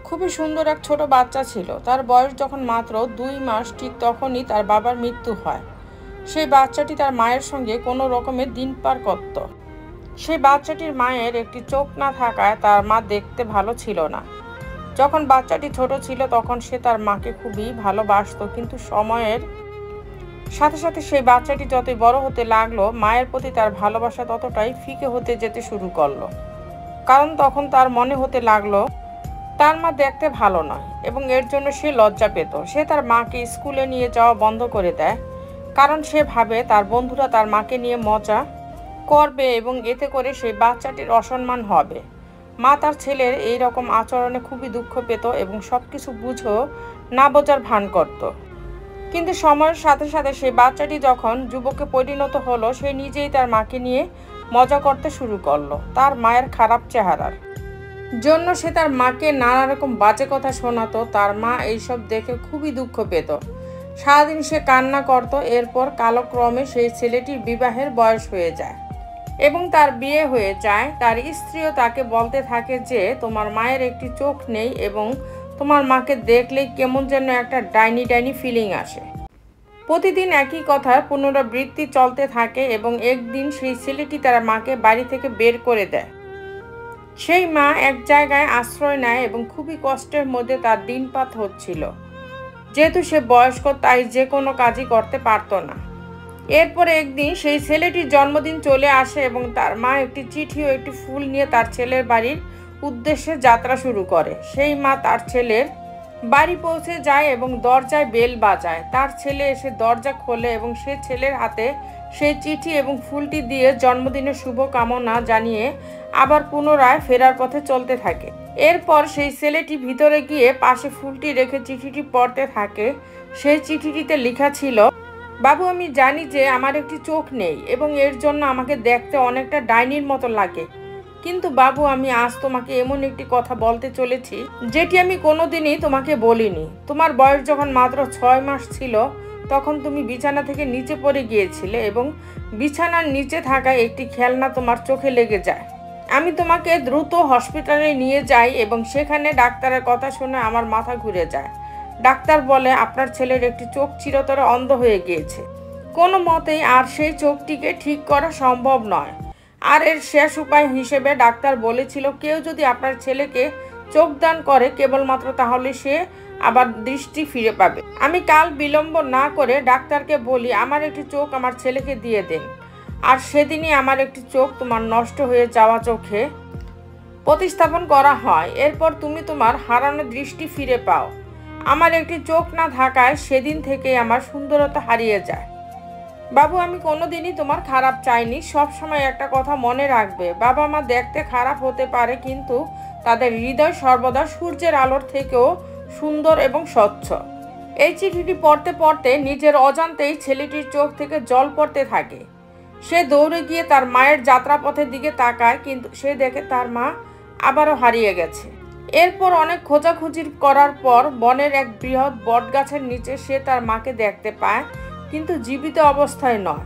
খুবই সুন্দর এক ছোট বাচ্চা ছিল। তার বয়স যখন মাত্র 2 মাস, ঠিক তখনই তার বাবার মৃত্যু হয়। সেই বাচ্চাটি তার মায়ের সঙ্গে কোনো রকমে দিন পার করত। সেই বাচ্চাটির মায়ের একটি চোখ না থাকায় তার মা দেখতে ভালো ছিল না। যখন বাচ্চাটি ছোট ছিল তখন সে তার মাকে খুবই ভালোবাসতো, কিন্তু সময়ের সাথে সাথে সেই বাচ্চাটি যতই বড় হতে লাগলো, মায়ের প্রতি তার ভালোবাসা ততটাই ফিকে হতে যেতে শুরু করলো। কারণ তখন তার মনে হতে লাগলো তার মা দেখতে ভালো নয় এবং এর জন্য সে লজ্জা পেত। সে তার মাকে স্কুলে নিয়ে যাওয়া বন্ধ করে দেয়, কারণ সে ভাবে তার বন্ধুরা তার মাকে নিয়ে মজা করবে এবং এতে করে সেই বাচ্চাটির অসম্মান হবে। মা তার ছেলের এই রকম আচরণে খুবই দুঃখ পেত এবং সব কিছু বুঝেও না বোঝার ভান করত। কিন্তু সময়ের সাথে সাথে সেই বাচ্চাটি যখন যুবকে পরিণত হলো, সে নিজেই তার মাকে নিয়ে মজা করতে শুরু করলো। তার মায়ের খারাপ চেহারার জন্য সে তার মাকে নানা রকম বাজে কথা শোনাতো। তার মা এইসব দেখে খুবই দুঃখ পেত। সারাদিন সে কান্না করত। এরপর কালক্রমে সেই ছেলেটির বিবাহের বয়স হয়ে যায় এবং তার বিয়ে হয়ে যায়। তার স্ত্রীও তাকে বলতে থাকে যে তোমার মায়ের একটি চোখ নেই এবং তোমার মাকে দেখলেই কেমন যেন একটা ডাইনি ডাইনি ফিলিং আসে। প্রতিদিন একই কথার পুনরাবৃত্তি চলতে থাকে এবং একদিন সেই ছেলেটি তার মাকে বাড়ি থেকে বের করে দেয়। সেই মা এক জায়গায় আশ্রয় নেয় এবং খুবই কষ্টের মধ্যে তার দিনপাত হচ্ছিল। যেহেতু সে বয়স্ক, তাই যে কোনো কাজই করতে পারত না। এরপরে একদিন সেই ছেলেটির জন্মদিন চলে আসে এবং তার মা একটি চিঠি ও একটি ফুল নিয়ে তার ছেলের বাড়ির উদ্দেশ্যে যাত্রা শুরু করে। সেই মা তার ছেলের বাড়ি পৌঁছে যায় এবং দরজায় বেল বাজায়। তার ছেলে এসে দরজা খোলে এবং সে ছেলের হাতে সেই চিঠি এবং ফুলটি দিয়ে জন্মদিনের শুভকামনা জানিয়ে আবার পুনরায় ফেরার পথে চলতে থাকে। এরপর সেই ছেলেটি ভিতরে গিয়ে পাশে ফুলটি রেখে চিঠিটি পড়তে থাকে। সেই চিঠিটিতে লেখা ছিল, বাবু, আমি জানি যে আমার একটি চোখ নেই এবং এর জন্য আমাকে দেখতে অনেকটা ডাইনির মতো লাগে, কিন্তু বাবু, আমি আজ তোমাকে এমন একটি কথা বলতে চলেছি যেটি আমি কোনোদিনই তোমাকে বলিনি। তোমার বয়স যখন মাত্র 6 মাস ছিল তখন তুমি বিছানা থেকে নিচে পড়ে গিয়েছিলে এবং বিছানার নিচে থাকা একটি খেলনা তোমার চোখে লেগে যায়। আমি তোমাকে দ্রুত হসপিটালে নিয়ে যাই এবং সেখানে ডাক্তারের কথা শুনে আমার মাথা ঘুরে যায়। ডাক্তার বলে আপনার ছেলের একটি চোখ চিরতরে অন্ধ হয়ে গিয়েছে, কোনো মতেই আর সেই চোখটিকে ঠিক করা সম্ভব নয়। আর এর শেষ উপায় হিসেবে ডাক্তার বলেছিল কেউ যদি আপনার ছেলেকে চোখ দান করে কেবলমাত্র তাহলে সে আবার দৃষ্টি ফিরে পাবে। আমি কাল বিলম্ব না করে ডাক্তারকে বলি আমার একটি চোখ আমার ছেলেকে দিয়ে দেন, আর সেদিনই আমার একটি চোখ তোমার নষ্ট হয়ে যাওয়া চোখে প্রতিস্থাপন করা হয়। এরপর তুমি তোমার হারানো দৃষ্টি ফিরে পাও। আমার একটি চোখ না থাকায় সেদিন থেকেই আমার সুন্দরতা হারিয়ে যায়। বাবু, আমি কোনোদিনই তোমার খারাপ চাইনি। সব সময় একটা কথা মনে রাখবে, বাবা মা দেখতে খারাপ হতে পারে কিন্তু তাদের হৃদয় সর্বদা সূর্যের আলোর থেকেও সুন্দর এবং স্বচ্ছ। এই চিঠিটি পড়তে পড়তে নিজের অজান্তেই ছেলেটির চোখ থেকে জল পড়তে থাকে। সে দৌড়ে গিয়ে তার মায়ের যাত্রাপথের দিকে তাকায়, কিন্তু সে দেখে তার মা আবারও হারিয়ে গেছে। এরপর অনেক খোঁজাখুঁজি করার পর বনের এক বৃহৎ বটগাছের নিচে সে তার মাকে দেখতে পায়, কিন্তু জীবিত অবস্থায় নয়।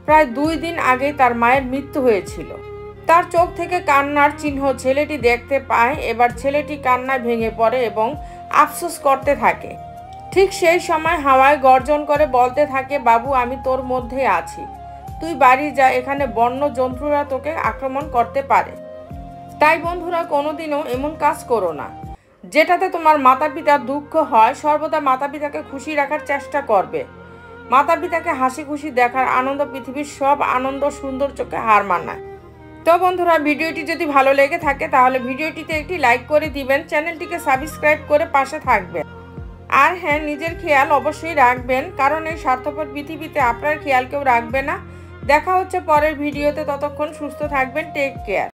প্রায় 2 দিন আগেই তার মায়ের মৃত্যু হয়েছিল। তার চোখ থেকে কান্নার চিহ্ন ছেলেটি দেখতে পায়। এবার ছেলেটি কান্নায় ভেঙে পড়ে এবং আফসোস করতে থাকে। ঠিক সেই সময় হাওয়ায় গর্জন করে বলতে থাকে, বাবু, আমি তোর মধ্যে আছি, তুই বাড়ি যা, এখানে বন্য জন্তুরা তোকে আক্রমণ করতে পারে। তাই বন্ধুরা, কোনোদিনও এমন কাজ করো না যেটাতে তোমার মাতা পিতার দুঃখ হয়। সর্বদা মাতা পিতাকে খুশি রাখার চেষ্টা করবে। মাতা পিতাকে হাসি খুশি দেখার আনন্দ পৃথিবীর সব আনন্দ সুন্দর চোখে হার মানায়। তো বন্ধুরা, ভিডিওটি যদি ভালো লেগে থাকে তাহলে ভিডিওটিতে একটি লাইক করে দিবেন, চ্যানেলটিকে সাবস্ক্রাইব করে পাশে থাকবেন। আর হ্যাঁ, নিজের খেয়াল অবশ্যই রাখবেন, কারণ এই স্বার্থপর পৃথিবীতে আপনার খেয়াল কেউ রাখবে না। দেখা হচ্ছে পরের ভিডিওতে, ততক্ষণ সুস্থ থাকবেন। Take care.